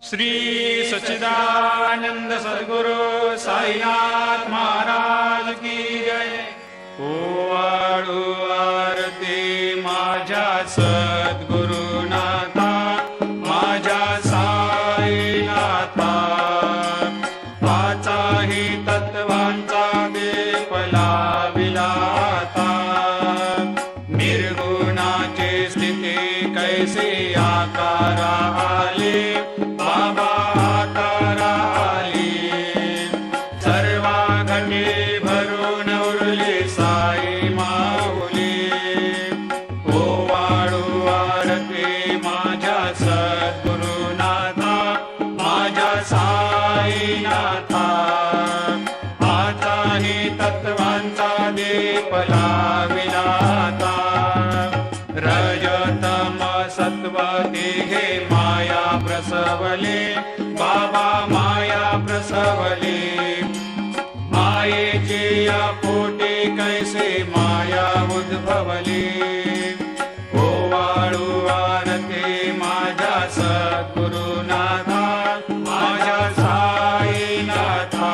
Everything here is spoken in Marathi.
श्री सच्चिदानंद सद्गुरु साईनाथ महाराज की जय। ओवाळू आरती माझ्या सद्गुरुनाथा, माझ्या साईनाथा, पाचाही तत्वांचा दीप लाविला आता। निर्गुणाची स्थिती कैसे आकारा आले, बाबा आकारा आली। सर्वा घटी भरून उरली साई माऊली। ओवाळू आरती माझ्या सद्गुरुनाथा, माझ्या साईनाथा, आताही तत्वांचा दीप लाविला आता। रजतम सत्व तिघे माया प्रसवले, बाबा माया प्रसवले। मायेची या पोटी कैसे माया उद्भवली। ओवाळू आरती माझ्या सद्गुरुनाथा, माझ्या साईनाथा,